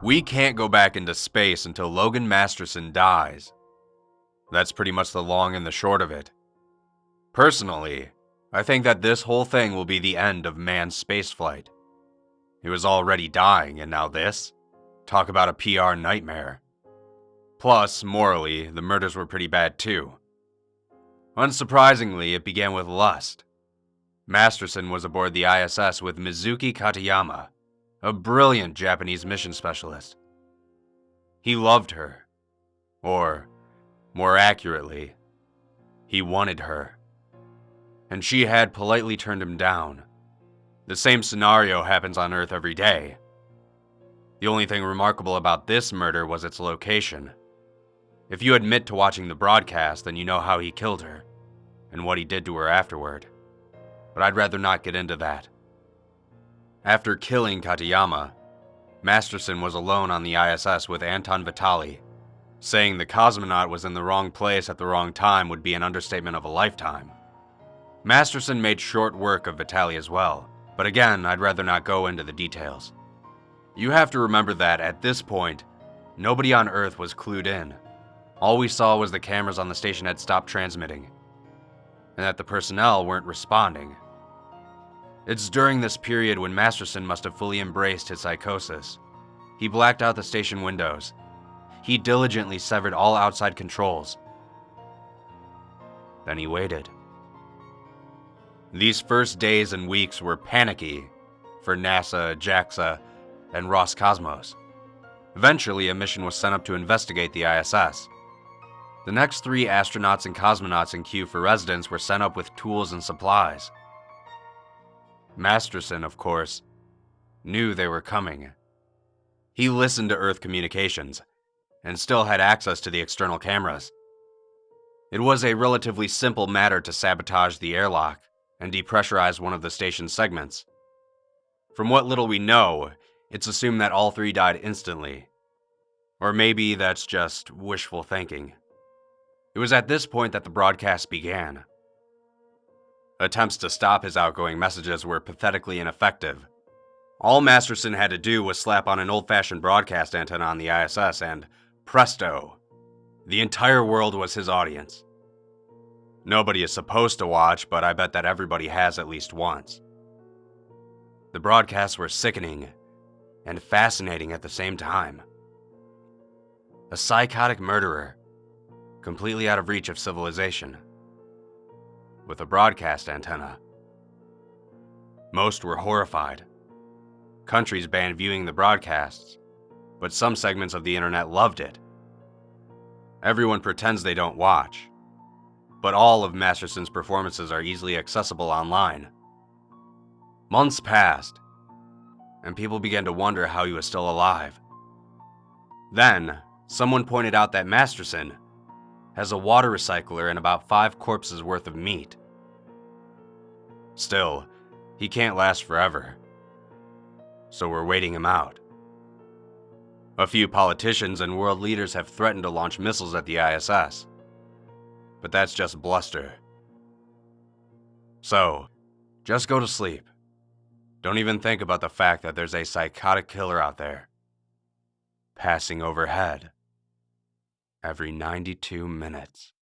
We can't go back into space until Logan Masterson dies. That's pretty much the long and the short of it. Personally, I think that this whole thing will be the end of manned spaceflight. He was already dying, and now this? Talk about a PR nightmare. Plus, morally, the murders were pretty bad too. Unsurprisingly, it began with lust. Masterson was aboard the ISS with Mizuki Katayama, a brilliant Japanese mission specialist. He loved her. Or, more accurately, he wanted her. And she had politely turned him down. The same scenario happens on Earth every day. The only thing remarkable about this murder was its location. If you admit to watching the broadcast, then you know how he killed her, and what he did to her afterward. But I'd rather not get into that. After killing Katayama, Masterson was alone on the ISS with Anton Vitali. Saying the cosmonaut was in the wrong place at the wrong time would be an understatement of a lifetime. Masterson made short work of Vitali as well, but again, I'd rather not go into the details. You have to remember that, at this point, nobody on Earth was clued in. All we saw was the cameras on the station had stopped transmitting, and that the personnel weren't responding. It's during this period when Masterson must have fully embraced his psychosis. He blacked out the station windows. He diligently severed all outside controls. Then he waited. These first days and weeks were panicky for NASA, JAXA, and Roscosmos. Eventually, a mission was sent up to investigate the ISS. The next 3 astronauts and cosmonauts in queue for residence were sent up with tools and supplies. Masterson, of course, knew they were coming. He listened to Earth communications, and still had access to the external cameras. It was a relatively simple matter to sabotage the airlock and depressurize one of the station's segments. From what little we know, it's assumed that all 3 died instantly. Or maybe that's just wishful thinking. It was at this point that the broadcast began. Attempts to stop his outgoing messages were pathetically ineffective. All Masterson had to do was slap on an old-fashioned broadcast antenna on the ISS and, presto, the entire world was his audience. Nobody is supposed to watch, but I bet that everybody has at least once. The broadcasts were sickening and fascinating at the same time. A psychotic murderer, completely out of reach of civilization, with a broadcast antenna. Most were horrified. Countries banned viewing the broadcasts, but some segments of the internet loved it. Everyone pretends they don't watch, but all of Masterson's performances are easily accessible online. Months passed, and people began to wonder how he was still alive. Then, someone pointed out that Masterson has a water recycler and about 5 corpses worth of meat. Still, he can't last forever, so we're waiting him out. A few politicians and world leaders have threatened to launch missiles at the ISS, but that's just bluster. So, just go to sleep. Don't even think about the fact that there's a psychotic killer out there, passing overhead every 92 minutes.